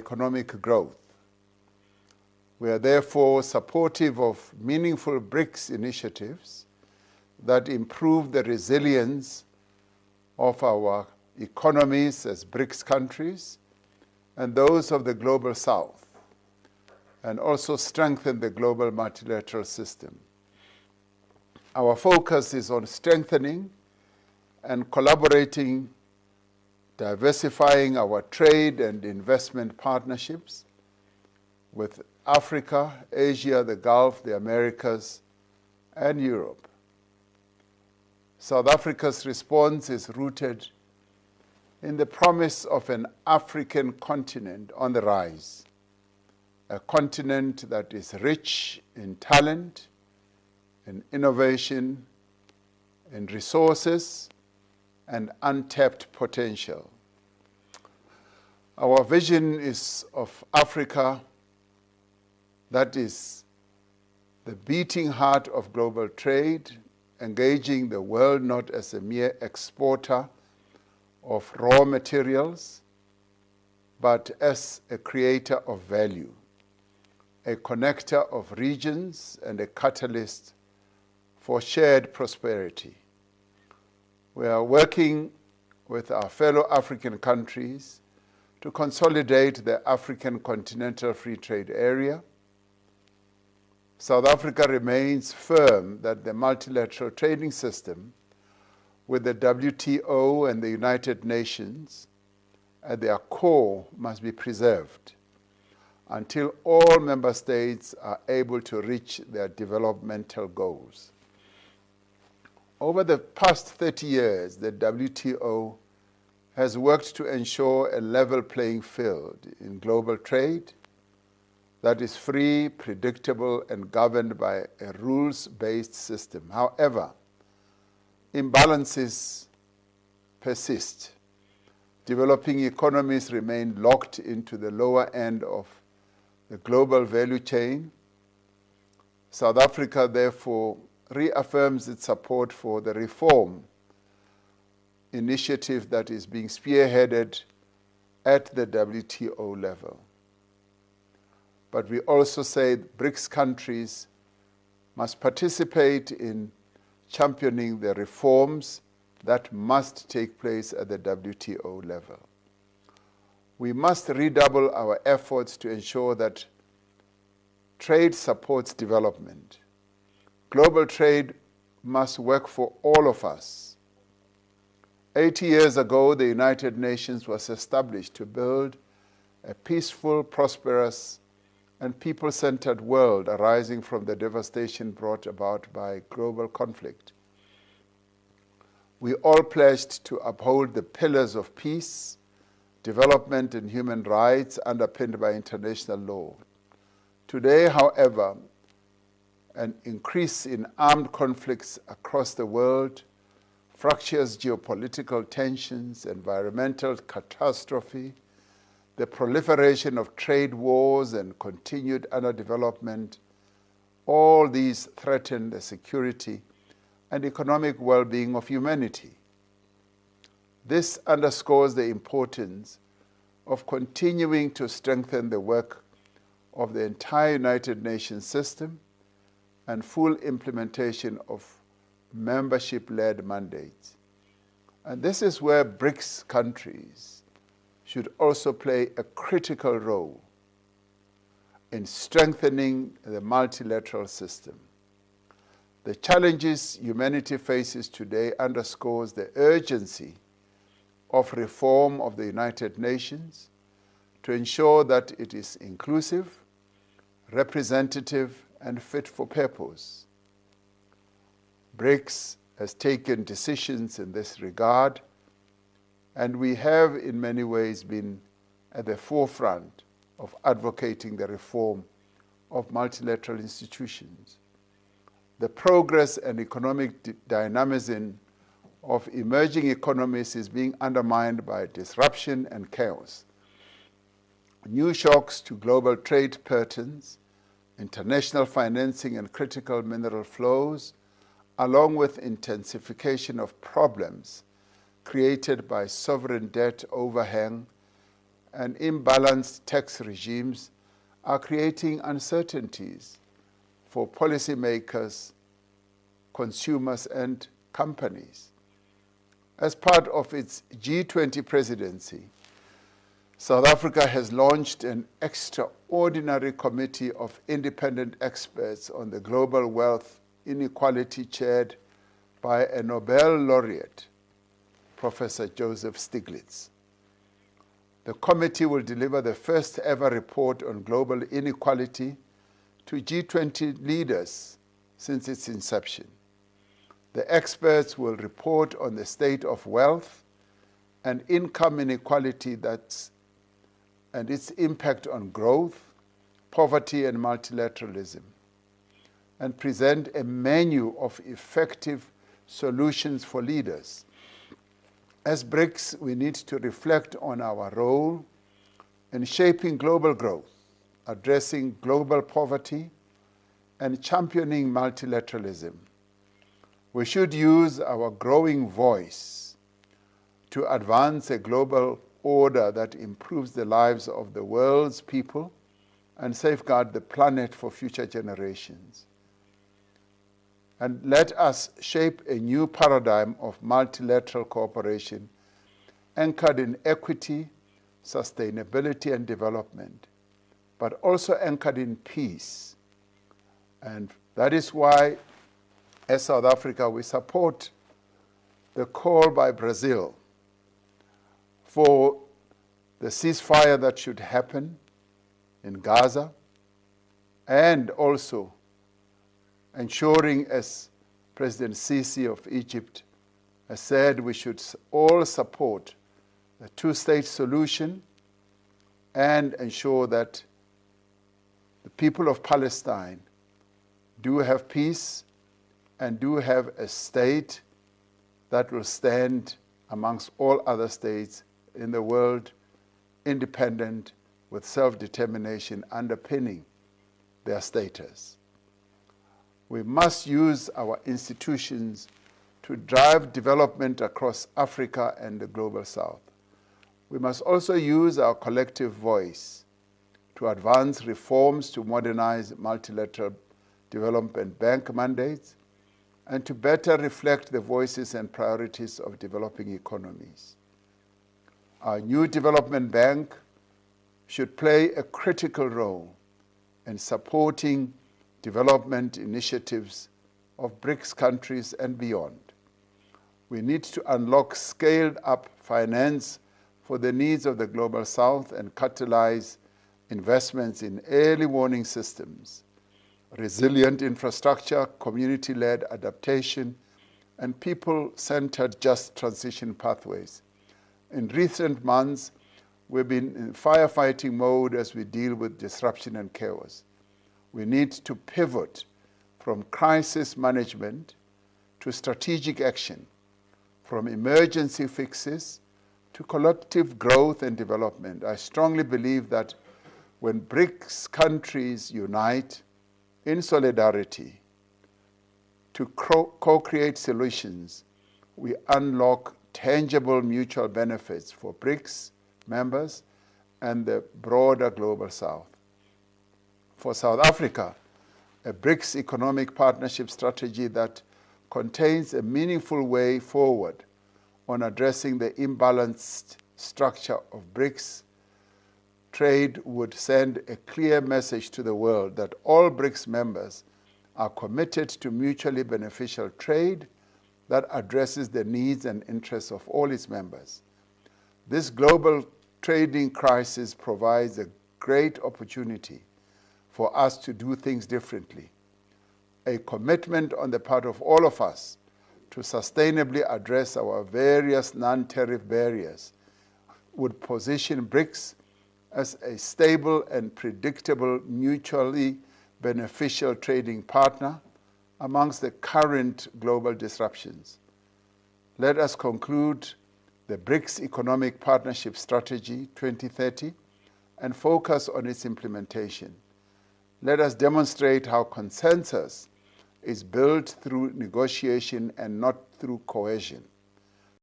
economic growth. We are therefore supportive of meaningful BRICS initiatives that improve the resilience of our economies as BRICS countries and those of the Global South, and also strengthen the global multilateral system. Our focus is on strengthening and collaborating, diversifying our trade and investment partnerships with Africa, Asia, the Gulf, the Americas, and Europe. South Africa's response is rooted in the promise of an African continent on the rise, a continent that is rich in talent, in innovation, in resources, and untapped potential. Our vision is of Africa that is the beating heart of global trade, engaging the world not as a mere exporter of raw materials, but as a creator of value, a connector of regions and a catalyst for shared prosperity. We are working with our fellow African countries to consolidate the African Continental Free Trade Area. South Africa remains firm that the multilateral trading system with the WTO and the United Nations at their core must be preserved until all member states are able to reach their developmental goals. Over the past 30 years, the WTO has worked to ensure a level playing field in global trade that is free, predictable, and governed by a rules-based system. However, imbalances persist. Developing economies remain locked into the lower end of the global value chain. South Africa, therefore, reaffirms its support for the reform initiative that is being spearheaded at the WTO level. But we also say BRICS countries must participate in championing the reforms that must take place at the WTO level. We must redouble our efforts to ensure that trade supports development. Global trade must work for all of us. 80 years ago, the United Nations was established to build a peaceful, prosperous, and people-centered world arising from the devastation brought about by global conflict. We all pledged to uphold the pillars of peace, development, and human rights underpinned by international law. Today, however, an increase in armed conflicts across the world, fractious geopolitical tensions, environmental catastrophe, the proliferation of trade wars and continued underdevelopment, all these threaten the security and economic well-being of humanity. This underscores the importance of continuing to strengthen the work of the entire United Nations system and full implementation of membership-led mandates. And this is where BRICS countries should also play a critical role in strengthening the multilateral system. The challenges humanity faces today underscores the urgency of reform of the United Nations to ensure that it is inclusive, representative, and fit for purpose. BRICS has taken decisions in this regard, and we have in many ways been at the forefront of advocating the reform of multilateral institutions. The progress and economic dynamism of emerging economies is being undermined by disruption and chaos. New shocks to global trade patterns, international financing and critical mineral flows, along with intensification of problems created by sovereign debt overhang and imbalanced tax regimes are creating uncertainties for policymakers, consumers, and companies. As part of its G20 presidency, South Africa has launched an extraordinary committee of independent experts on the global wealth inequality chaired by a Nobel laureate, Professor Joseph Stiglitz. The committee will deliver the first ever report on global inequality to G20 leaders since its inception. The experts will report on the state of wealth and income inequality and its impact on growth, poverty, and multilateralism, and present a menu of effective solutions for leaders. As BRICS, we need to reflect on our role in shaping global growth, addressing global poverty, and championing multilateralism. We should use our growing voice to advance a global order that improves the lives of the world's people and safeguard the planet for future generations. And let us shape a new paradigm of multilateral cooperation anchored in equity, sustainability, and development, but also anchored in peace. And that is why, as South Africa, we support the call by Brazil for the ceasefire that should happen in Gaza, and also ensuring, as President Sisi of Egypt has said, we should all support the two-state solution and ensure that the people of Palestine do have peace and do have a state that will stand amongst all other states in the world, independent, with self-determination underpinning their status. We must use our institutions to drive development across Africa and the global South. We must also use our collective voice to advance reforms to modernize multilateral development bank mandates and to better reflect the voices and priorities of developing economies. Our new development bank should play a critical role in supporting development initiatives of BRICS countries and beyond. We need to unlock scaled-up finance for the needs of the Global South and catalyze investments in early warning systems, resilient infrastructure, community-led adaptation, and people-centered just transition pathways. In recent months, we've been in firefighting mode as we deal with disruption and chaos. We need to pivot from crisis management to strategic action, from emergency fixes to collective growth and development. I strongly believe that when BRICS countries unite in solidarity to co-create solutions, we unlock tangible mutual benefits for BRICS members and the broader Global South. For South Africa, a BRICS economic partnership strategy that contains a meaningful way forward on addressing the imbalanced structure of BRICS trade would send a clear message to the world that all BRICS members are committed to mutually beneficial trade that addresses the needs and interests of all its members. This global trading crisis provides a great opportunity for us to do things differently. A commitment on the part of all of us to sustainably address our various non-tariff barriers would position BRICS as a stable and predictable, mutually beneficial trading partner amongst the current global disruptions. Let us conclude the BRICS Economic Partnership Strategy 2030 and focus on its implementation. Let us demonstrate how consensus is built through negotiation and not through coercion.